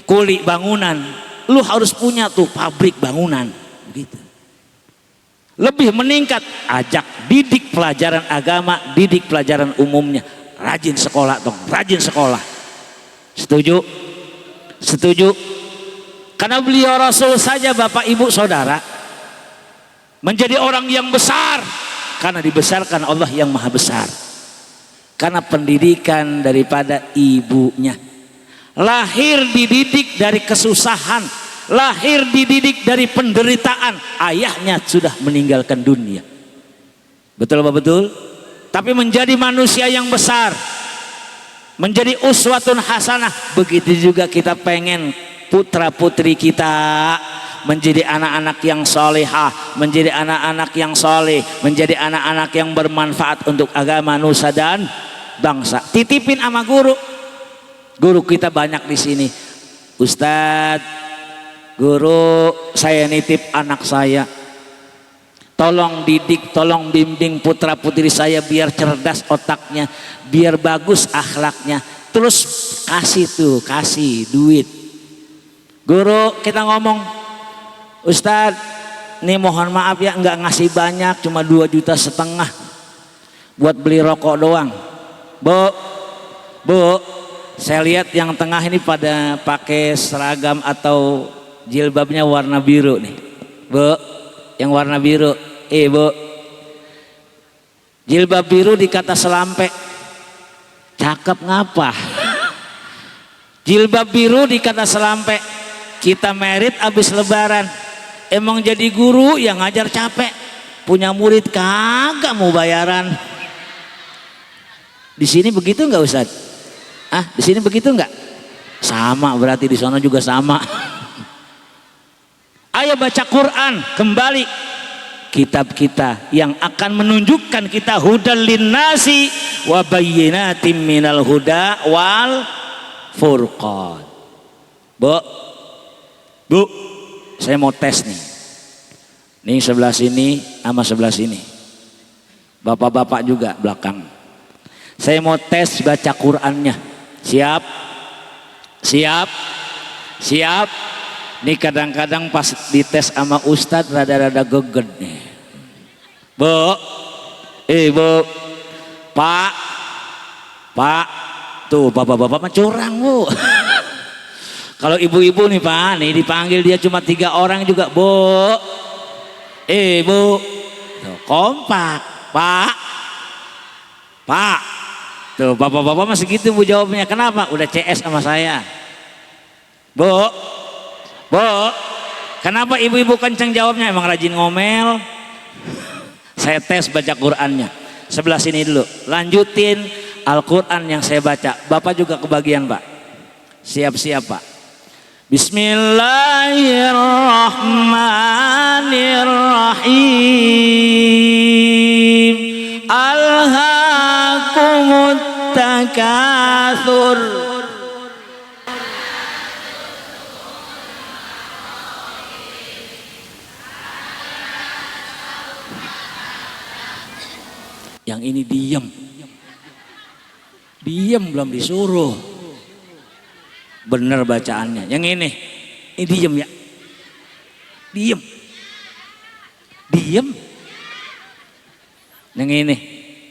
kuli bangunan. Lu harus punya tuh pabrik bangunan, begitu. Lebih meningkat, ajak didik pelajaran agama, didik pelajaran umumnya. Rajin sekolah dong, rajin sekolah. Setuju? Setuju? Karena beliau Rasul saja Bapak Ibu Saudara menjadi orang yang besar karena dibesarkan Allah yang maha besar. Karena pendidikan daripada ibunya. Lahir dididik dari kesusahan, lahir dididik dari penderitaan, ayahnya sudah meninggalkan dunia. Betul apa betul? Tapi menjadi manusia yang besar, menjadi uswatun hasanah. Begitu juga kita pengen putra putri kita menjadi anak-anak yang solehah, menjadi anak-anak yang soleh, menjadi anak-anak yang bermanfaat untuk agama, nusa dan bangsa. Titipin sama guru. Guru kita banyak di sini. Ustadz, guru, saya nitip anak saya. Tolong didik, tolong bimbing putra putri saya biar cerdas otaknya, biar bagus akhlaknya. Terus kasih duit. Guru kita ngomong, Ustadz, nih mohon maaf ya nggak ngasih banyak, cuma 2,5 juta buat beli rokok doang. Bu, saya lihat yang tengah ini pada pakai seragam atau jilbabnya warna biru nih. Bu, yang warna biru. Bu, jilbab biru dikata selampe, cakep ngapa? Jilbab biru dikata selampe, kita merit abis lebaran. Emang jadi guru yang ngajar capek, punya murid kagak mau bayaran. Di sini begitu nggak Ustadz? Di sini begitu nggak? Sama berarti di sana juga sama. Ayo baca Quran kembali, kitab kita yang akan menunjukkan kita hudal linnasi wa bayyinatim minal huda wal furqan. Bu, saya mau tes nih. Nih sebelah sini sama sebelah sini. Bapak-bapak juga belakang. Saya mau tes baca Qurannya. Siap? Siap? Siap? Nih kadang-kadang pas dites sama Ustadz rada-rada geget nih. Bu, Bu, Pak, tuh bapak-bapak mah curang bu. Kalau ibu-ibu nih Pak, nih dipanggil dia cuma 3 orang juga, Bu, Bu, tuh, kompak, Pak, tuh bapak-bapak masih gitu bu jawabnya. Kenapa? Udah CS sama saya, Bu, kenapa ibu-ibu kenceng jawabnya? Emang rajin ngomel. Saya tes baca Qurannya. Sebelah sini dulu. Lanjutin Al-Quran yang saya baca. Bapak juga kebagian Pak. Siap-siap Pak. Bismillahirrahmanirrahim. Alhaakumut takatsur. Yang ini diem belum disuruh bener bacaannya. Yang ini diem ya, diem. Yang ini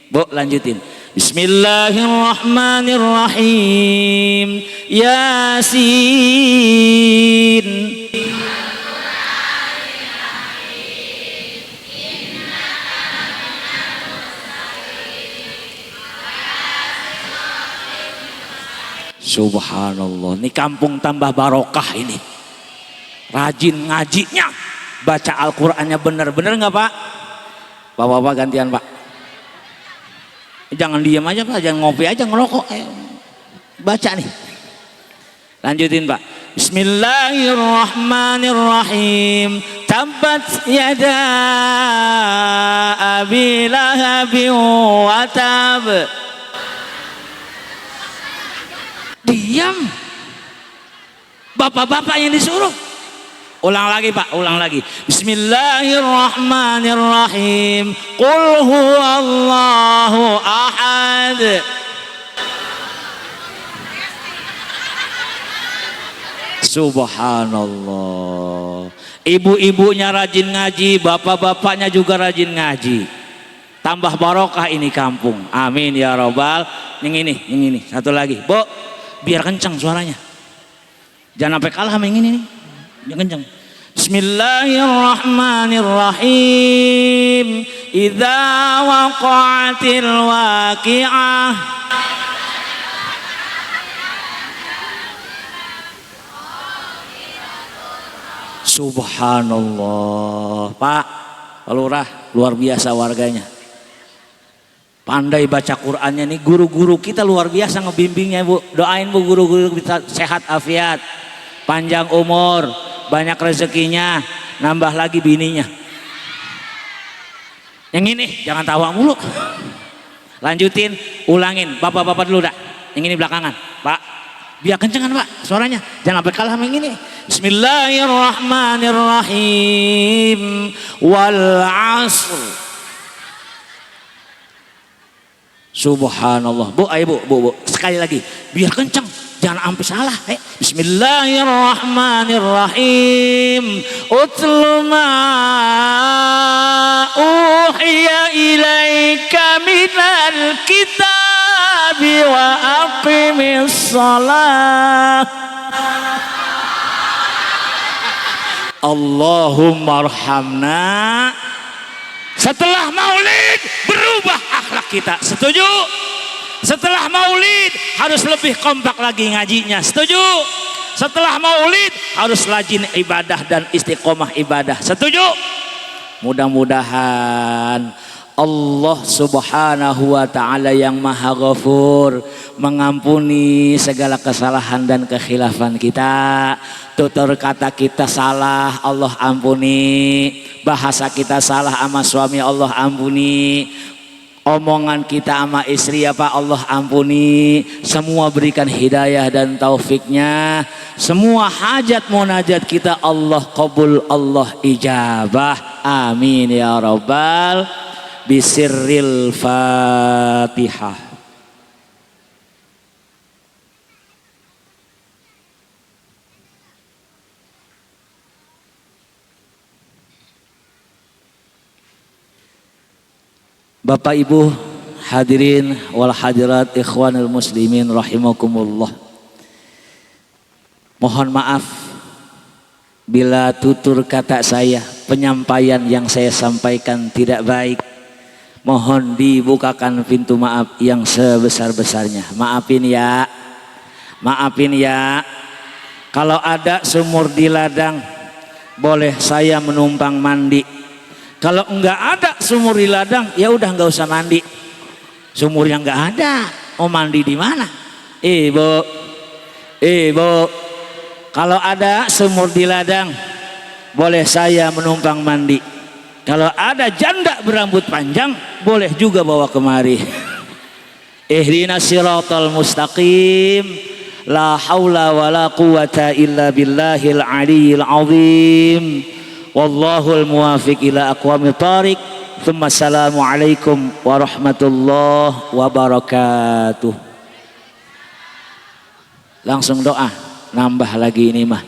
Bu lanjutin. Bismillahirrahmanirrahim. Yasin. Subhanallah, ini kampung tambah barokah ini. Rajin ngajinya, baca Al-Qur'annya bener-bener nggak Pak? Bapak-bapak gantian Pak. Jangan diam aja Pak, jangan ngopi aja ngerokok. Baca nih. Lanjutin Pak. Bismillahirrahmanirrahim. Tabbat yada abi lahabin wa tab. Diam. Bapak-bapak yang disuruh. Ulang lagi Pak, ulang lagi. Bismillahirrahmanirrahim. Qul huwallahu ahad. Subhanallah. Ibu-ibunya rajin ngaji, bapak-bapaknya juga rajin ngaji. Tambah barokah ini kampung. Amin ya robbal. Yang ini, satu lagi. Bu, biar kencang suaranya. Jangan sampai kalah sama yang ini nih. Biar kencang. Bismillahirrahmanirrahim. Idza waqa'atil waqi'ah. Subhanallah. Pak Lurah luar biasa warganya. Pandai baca Qur'annya nih, guru-guru kita luar biasa ngebimbingnya Bu. Doain Bu guru-guru kita sehat afiat, panjang umur, banyak rezekinya, nambah lagi bininya. Yang ini jangan tawa mulu. Lanjutin, ulangin, bapak-bapak dulu dah. Yang ini belakangan, Pak. Biar kencengan Pak suaranya, jangan sampai kalah sama yang ini. Bismillahirrahmanirrahim. Wal 'asr. Subhanallah. Bu, ayo Bu, sekali lagi biar kencang, jangan sampai salah. Bismillahirrahmanirrahim. Utlu ma uhiya ilaika minal kitabi wa aqimis shalah. Allahumma arhamna. Setelah maulid berubah akhlak kita. Setuju? Setelah maulid harus lebih kompak lagi ngajinya. Setuju? Setelah maulid harus rajin ibadah dan istiqomah ibadah. Setuju? Mudah-mudahan Allah subhanahu wa ta'ala yang maha ghafur, mengampuni segala kesalahan dan kekhilafan kita. Tutur kata kita salah, Allah ampuni. Bahasa kita salah sama suami, Allah ampuni. Omongan kita sama istri apa, Allah ampuni. Semua berikan hidayah dan taufiknya. Semua hajat munajat kita Allah qabul, Allah ijabah. Amin ya rabbal bisirril Fatihah. Bapak Ibu hadirin wal hadirat ikhwanul muslimin rahimakumullah. Mohon maaf bila tutur kata saya, penyampaian yang saya sampaikan tidak baik. Mohon dibukakan pintu maaf yang sebesar-besarnya. Maafin ya. Maafin ya. Kalau ada sumur di ladang, boleh saya menumpang mandi. Kalau enggak ada sumur di ladang, ya udah enggak usah mandi. Sumur yang enggak ada, mau mandi di mana? Ibu. Kalau ada sumur di ladang, boleh saya menumpang mandi. Kalau ada janda berambut panjang, boleh juga bawa kemari. Ihdinas siratal mustaqim. La haula wala quwata illa billahil aliyyil azim. Wallahul muwafiq ila aqwamit thariq. Tsumma assalamu alaikum warahmatullahi wabarakatuh. Langsung doa, nambah lagi ini mah.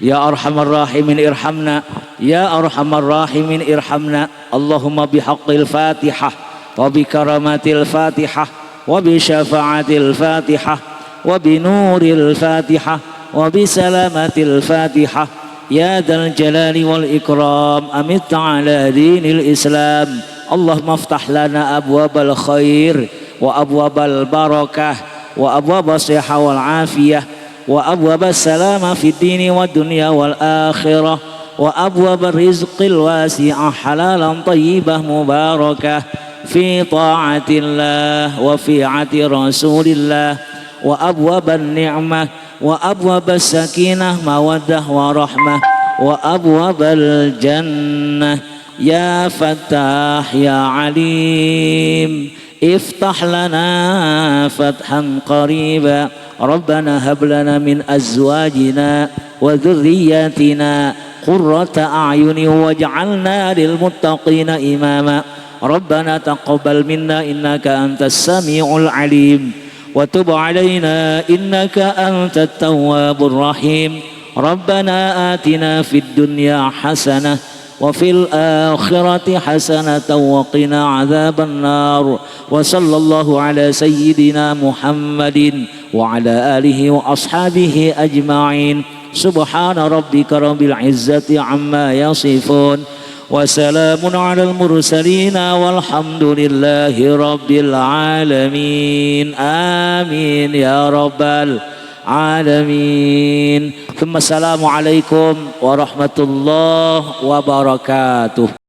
Ya arhamar rahimin irhamna, ya arhamar rahimin irhamna. Allahumma bihaqqil Fatihah wa bi karamatil Fatihah wa bi syafaatil Fatihah wa bi nuril Fatihah wa bi salamatil Fatihah. Ya dzal jalali wal ikram, amit ala dinil Islam. Allahumma aftah lana abwabal khair wa abwabal barakah wa abwabas sihah wal afiyah wa abwabas salama fid dini wad dunya wal akhirah wa abwabar rizqil wasi'ah halalan tayyibah mubarakah fi ta'atillah wa fi 'ati rasulillah wa abwaban ni'mah wa abwabas sakinah mawaddah wa rahmah wa abwabal jannah. Ya Fattah ya Alim, iftah lana fathan qariba. Rabbana hab lana min azwajina wa dhurriyyatina qurrata a'yuni waj'alna lil muttaqina imama. Rabbana taqabbal minna innaka antas samiul alim wa tub alaina innaka antat tawwabur rahim. Rabbana atina fid dunya hasanah wa fil akhirati hasanatan wa qina adzaban nar. Wa sallallahu ala sayyidina Muhammadin wa ala alihi wa ashabihi ajma'in. Subhana rabbika rabbil izzati amma yasifun wa salamun alal mursalin walhamdulillahi rabbil alamin. Amin ya rabbal alamin. Assalamualaikum warahmatullahi wabarakatuh.